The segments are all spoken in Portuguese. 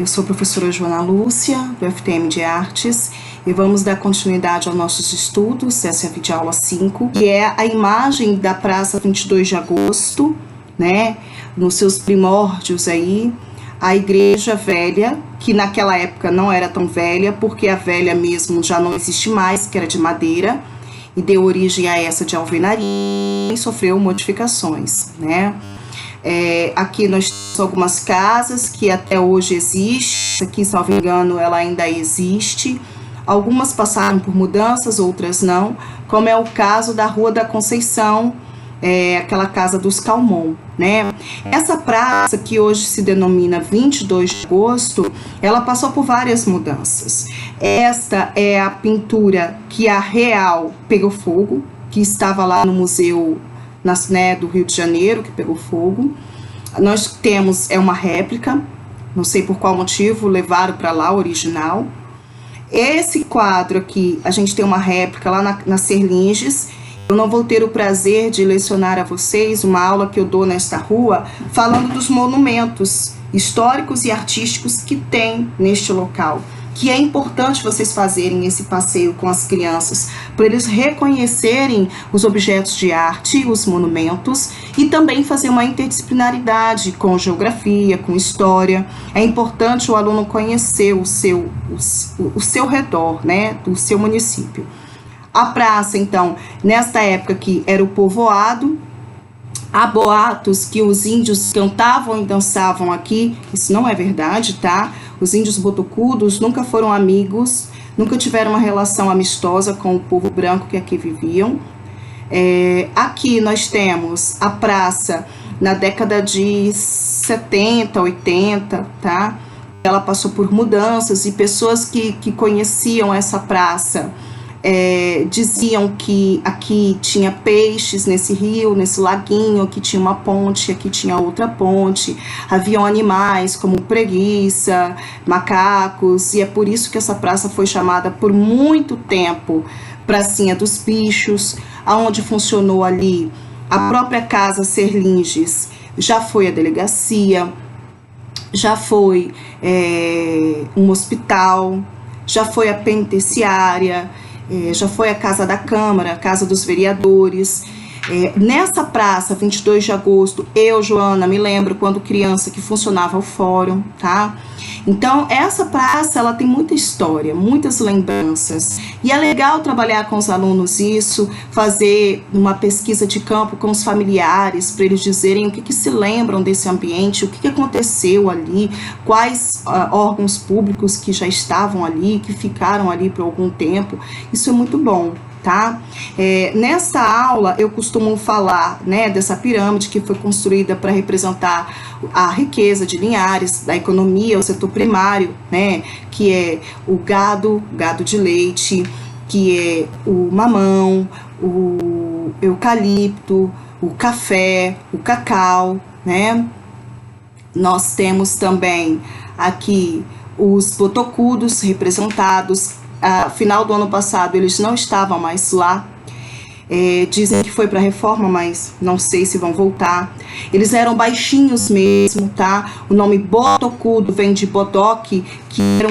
Eu sou a professora Joana Lúcia, do FTM de Artes, e vamos dar continuidade aos nossos estudos. Essa é a videoaula 5, que é a imagem da Praça 22 de Agosto, né, nos seus primórdios aí, a Igreja Velha, que naquela época não era tão velha, porque a velha mesmo já não existe mais, que era de madeira, e deu origem a essa de alvenaria, e sofreu modificações, né. Aqui nós temos algumas casas que até hoje existem. Aqui, salvo engano, ela ainda existe. Algumas passaram por mudanças, outras não, como é o caso da Rua da Conceição, aquela casa dos Calmon, né? Essa praça, que hoje se denomina 22 de Agosto, ela passou por várias mudanças. Esta é a pintura que a real pegou fogo, que estava lá no museu do Rio de Janeiro, que pegou fogo. Nós temos uma réplica, não sei por qual motivo levaram para lá o original. Esse quadro aqui, a gente tem uma réplica lá na Serlinges. Eu não vou ter o prazer de lecionar a vocês uma aula que eu dou nesta rua, falando dos monumentos históricos e artísticos que tem neste local, que é importante vocês fazerem esse passeio com as crianças, para eles reconhecerem os objetos de arte, os monumentos, e também fazer uma interdisciplinaridade com geografia, com história. É importante o aluno conhecer o seu redor, né, do seu município. A praça, então, nesta época aqui, era o povoado. Há boatos que os índios cantavam e dançavam aqui. Isso não é verdade, tá? Os índios botocudos nunca foram amigos, nunca tiveram uma relação amistosa com o povo branco que aqui viviam. Aqui nós temos a praça na década de 70, 80, tá? Ela passou por mudanças e pessoas que conheciam essa praça diziam que aqui tinha peixes nesse rio, nesse laguinho, aqui tinha uma ponte, aqui tinha outra ponte, haviam animais como preguiça, macacos, e é por isso que essa praça foi chamada por muito tempo Pracinha dos Bichos. Aonde funcionou ali a própria Casa Serlinges, já foi a delegacia, já foi um hospital, já foi a penitenciária, já foi a Casa da Câmara, a Casa dos Vereadores. Nessa praça, 22 de agosto, eu, Joana, me lembro quando criança que funcionava o fórum, tá? Então, essa praça, ela tem muita história, muitas lembranças. E é legal trabalhar com os alunos isso, fazer uma pesquisa de campo com os familiares, para eles dizerem o que se lembram desse ambiente, o que aconteceu ali, quais órgãos públicos que já estavam ali, que ficaram ali por algum tempo. Isso é muito bom. Tá? Nesta aula eu costumo falar, né, dessa pirâmide que foi construída para representar a riqueza de Linhares, da economia, o setor primário, né, que é o gado de leite, que é o mamão, o eucalipto, o café, o cacau, né? Nós temos também aqui os botocudos representados. Final do ano passado eles não estavam mais lá, dizem que foi para reforma, mas não sei se vão voltar. Eles eram baixinhos mesmo, tá? O nome botocudo vem de bodoque, que era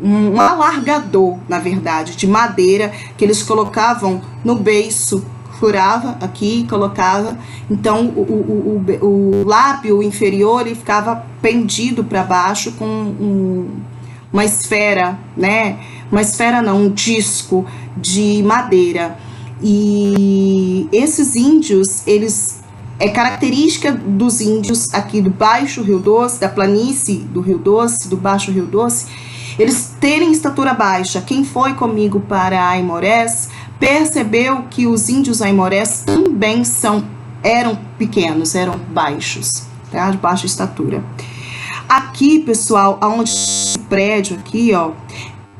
um alargador, na verdade, de madeira, que eles colocavam no beiço, furava aqui e colocava. Então o lábio inferior ele ficava pendido para baixo com uma esfera, né? Uma esfera não, um disco de madeira. E esses índios, é característica dos índios aqui do Baixo Rio Doce, da planície do Rio Doce, do Baixo Rio Doce, eles terem estatura baixa. Quem foi comigo para Aimorés percebeu que os índios aimorés também eram pequenos, eram baixos, tá? De baixa estatura. Aqui, pessoal, aonde esse prédio aqui, ó,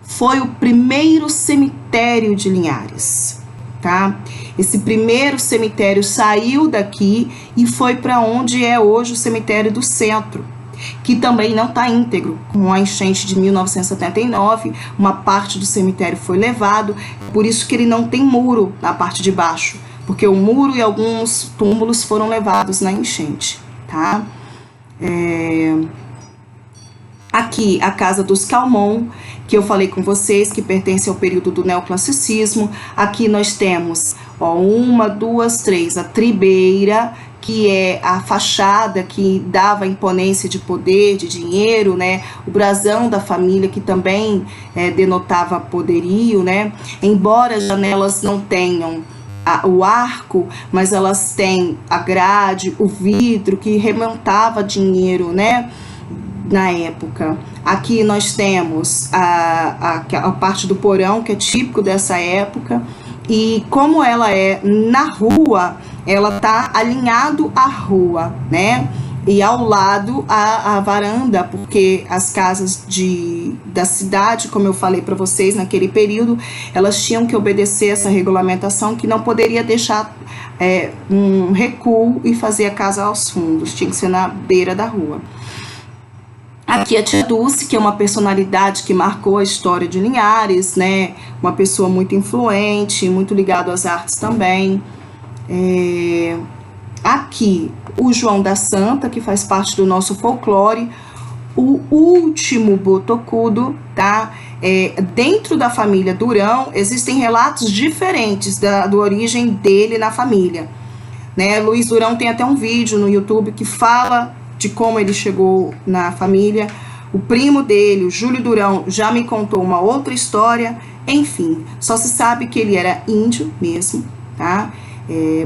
foi o primeiro cemitério de Linhares, tá? Esse primeiro cemitério saiu daqui e foi para onde é hoje o cemitério do centro, que também não está íntegro. Com a enchente de 1979, uma parte do cemitério foi levado, por isso que ele não tem muro na parte de baixo, porque o muro e alguns túmulos foram levados na enchente, tá? Aqui, a Casa dos Calmon, que eu falei com vocês, que pertence ao período do neoclassicismo. Aqui nós temos, ó, 1, 2, 3, a tribeira, que é a fachada que dava imponência de poder, de dinheiro, né? O brasão da família, que também denotava poderio, né? Embora as janelas não tenham o arco, mas elas têm a grade, o vidro, que remontava dinheiro, né? Na época. Aqui nós temos a parte do porão, que é típico dessa época, e como ela é na rua, ela tá alinhado à rua, né? E ao lado a varanda, porque as casas da cidade, como eu falei para vocês naquele período, elas tinham que obedecer essa regulamentação, que não poderia deixar um recuo e fazer a casa aos fundos, tinha que ser na beira da rua. Aqui a tia Dulce, que é uma personalidade que marcou a história de Linhares, né? Uma pessoa muito influente, muito ligada às artes também. Aqui o João da Santa, que faz parte do nosso folclore. O último botocudo, tá? Dentro da família Durão, existem relatos diferentes da origem dele na família, né? Luiz Durão tem até um vídeo no YouTube que fala de como ele chegou na família. O primo dele, o Júlio Durão, já me contou uma outra história. Enfim, só se sabe que ele era índio mesmo, tá?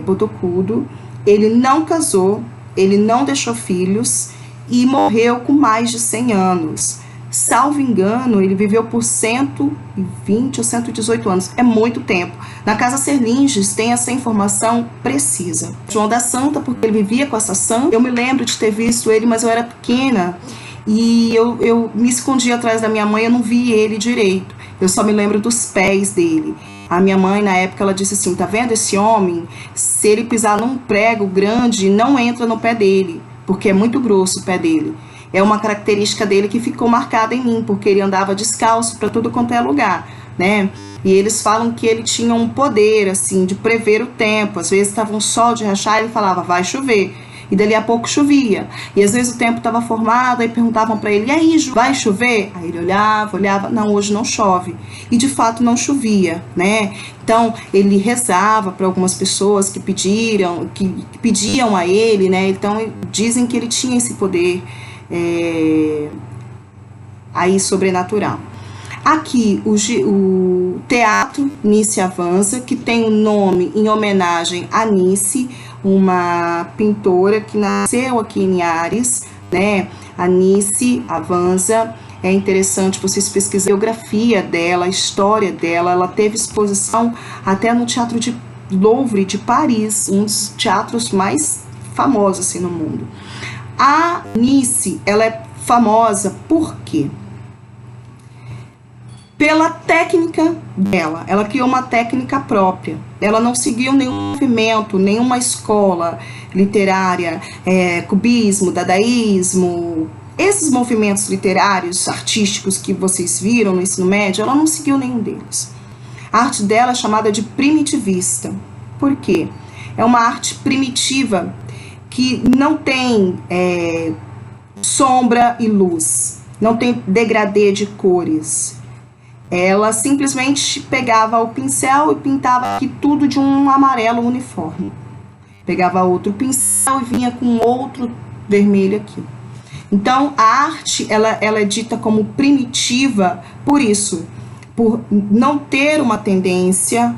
Botocudo. Ele não casou, ele não deixou filhos e morreu com mais de 100 anos. Salvo engano, ele viveu por 120 ou 118 anos. É muito tempo. Na Casa Serlinges tem essa informação precisa. João da Santa, porque ele vivia com essa santa. Eu me lembro de ter visto ele, mas eu era pequena. E eu me escondi atrás da minha mãe, eu não vi ele direito. Eu só me lembro dos pés dele. A minha mãe, na época, ela disse assim, tá vendo esse homem? Se ele pisar num prego grande, não entra no pé dele, porque é muito grosso o pé dele. É uma característica dele que ficou marcada em mim, porque ele andava descalço para tudo quanto é lugar, né? E eles falam que ele tinha um poder, assim, de prever o tempo. Às vezes estava um sol de rachar e ele falava, vai chover. E dali a pouco chovia. E às vezes o tempo estava formado, aí perguntavam para ele, e aí, vai chover? Aí ele olhava, não, hoje não chove. E de fato não chovia, né? Então ele rezava para algumas pessoas que pediam a ele, né? Então dizem que ele tinha esse poder aí sobrenatural. Aqui o Teatro Nice Avanza, que tem o nome em homenagem a Nice, uma pintora que nasceu aqui em Linhares, né? A Nice Avanza. É interessante vocês pesquisarem a biografia dela, a história dela. Ela teve exposição até no Teatro de Louvre de Paris, um dos teatros mais famosos assim no mundo. A Nice, ela é famosa por quê? Pela técnica dela. Ela criou uma técnica própria. Ela não seguiu nenhum movimento, nenhuma escola literária, cubismo, dadaísmo. Esses movimentos literários, artísticos que vocês viram no ensino médio, ela não seguiu nenhum deles. A arte dela é chamada de primitivista. Por quê? É uma arte primitiva que não tem sombra e luz, não tem degradê de cores. Ela simplesmente pegava o pincel e pintava aqui tudo de um amarelo uniforme. Pegava outro pincel e vinha com outro vermelho aqui. Então, a arte, ela é dita como primitiva por isso, por não ter uma tendência,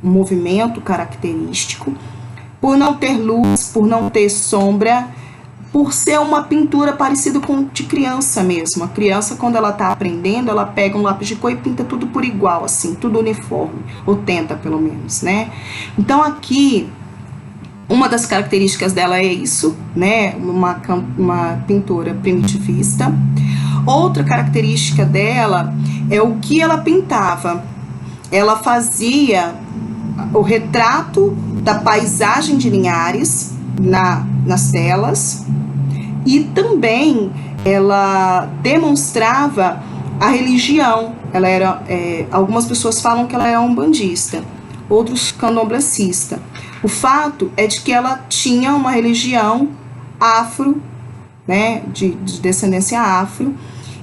um movimento característico, por não ter luz, por não ter sombra, por ser uma pintura parecida com de criança mesmo. A criança, quando ela está aprendendo, ela pega um lápis de cor e pinta tudo por igual, assim, tudo uniforme, ou tenta pelo menos, né? Então aqui, uma das características dela é isso, né? Uma pintora primitivista. Outra característica dela é o que ela pintava. Ela fazia o retrato da paisagem de Linhares nas telas, e também ela demonstrava a religião. Ela era, algumas pessoas falam que ela era umbandista, outros candomblessista. O fato é de que ela tinha uma religião afro né, de descendência afro,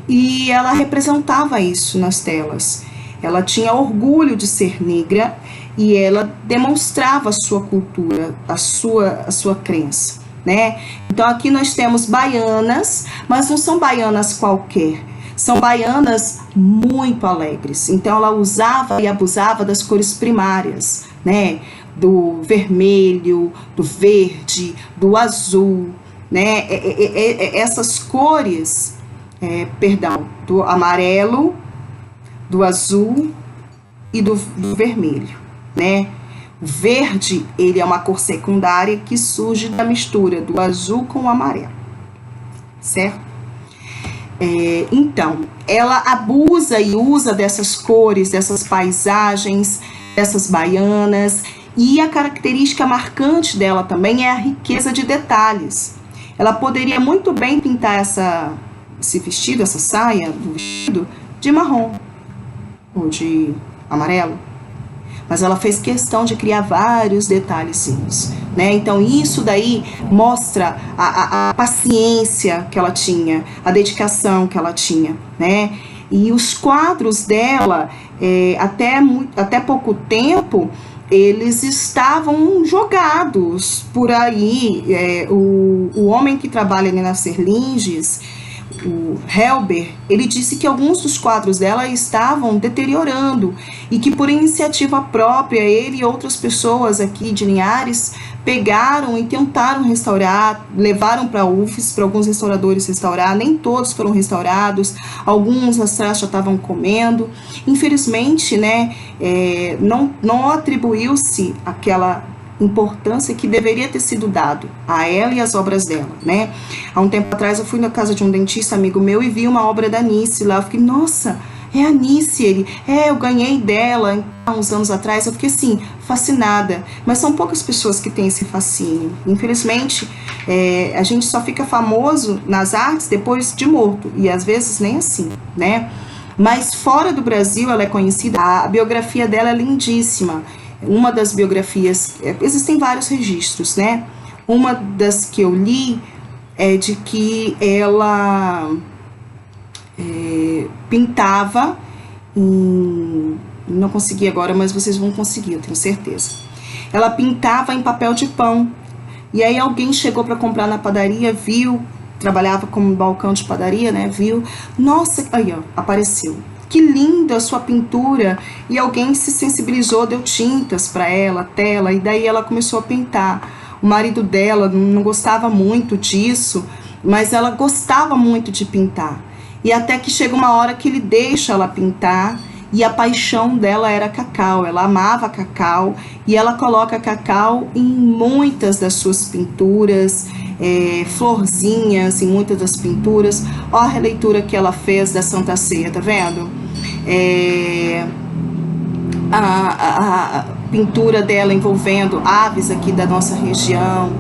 e ela representava isso nas telas. Ela tinha orgulho de ser negra e ela demonstrava a sua cultura, a sua crença, né? Então aqui nós temos baianas, mas não são baianas qualquer, são baianas muito alegres. Então ela usava e abusava das cores primárias, né? Do vermelho, do verde, do azul, né? Essas cores, do amarelo, do azul e do vermelho, né? O verde, ele é uma cor secundária que surge da mistura do azul com o amarelo, certo? Então, ela abusa e usa dessas cores, dessas paisagens, dessas baianas, e a característica marcante dela também é a riqueza de detalhes. Ela poderia muito bem pintar esse vestido, essa saia do vestido, de marrom ou de amarelo, mas ela fez questão de criar vários detalhezinhos, né? Então isso daí mostra a paciência que ela tinha, a dedicação que ela tinha, né? E os quadros dela, até pouco tempo, eles estavam jogados por aí. O homem que trabalha ali na Serlinges, o Helber, ele disse que alguns dos quadros dela estavam deteriorando e que por iniciativa própria ele e outras pessoas aqui de Linhares pegaram e tentaram restaurar, levaram para a UFES, para alguns restauradores restaurar, nem todos foram restaurados, alguns as traças já estavam comendo. Infelizmente, né, não atribuiu-se aquela importância que deveria ter sido dado a ela e as obras dela, né? Há um tempo atrás eu fui na casa de um dentista amigo meu e vi uma obra da Nice lá. Eu fiquei, nossa, é a Nice. Ele, eu ganhei dela há uns anos atrás. Eu fiquei assim, fascinada. Mas são poucas pessoas que têm esse fascínio. Infelizmente, a gente só fica famoso nas artes depois de morto, e às vezes nem assim, né? Mas fora do Brasil ela é conhecida, a biografia dela é lindíssima. Uma das biografias, existem vários registros, né? Uma das que eu li é de que ela pintava não consegui agora, mas vocês vão conseguir, eu tenho certeza. Ela pintava em papel de pão. E aí alguém chegou para comprar na padaria, viu, trabalhava como balcão de padaria, né? Viu, nossa, aí ó, apareceu. Que linda a sua pintura, e alguém se sensibilizou, deu tintas para ela, tela, e daí ela começou a pintar. O marido dela não gostava muito disso, mas ela gostava muito de pintar. E até que chega uma hora que ele deixa ela pintar, e a paixão dela era cacau, ela amava cacau, e ela coloca cacau em muitas das suas pinturas, florzinhas em muitas das pinturas. Olha a releitura que ela fez da Santa Ceia, tá vendo? A pintura dela envolvendo aves aqui da nossa região,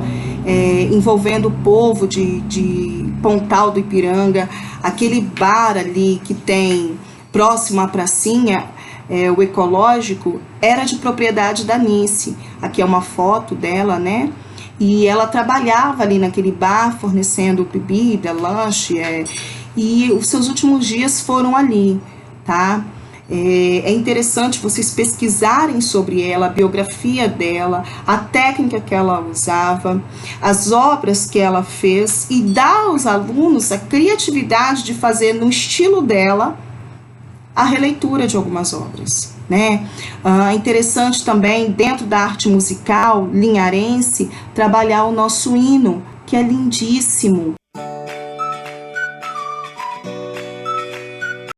envolvendo o povo de Pontal do Ipiranga, aquele bar ali que tem próximo à pracinha, o ecológico, era de propriedade da Nice. Aqui é uma foto dela, né? E ela trabalhava ali naquele bar, fornecendo bebida, lanche, e os seus últimos dias foram ali, tá? É interessante vocês pesquisarem sobre ela, a biografia dela, a técnica que ela usava, as obras que ela fez, e dar aos alunos a criatividade de fazer no estilo dela a releitura de algumas obras, né? É interessante também, dentro da arte musical linharense, trabalhar o nosso hino, que é lindíssimo.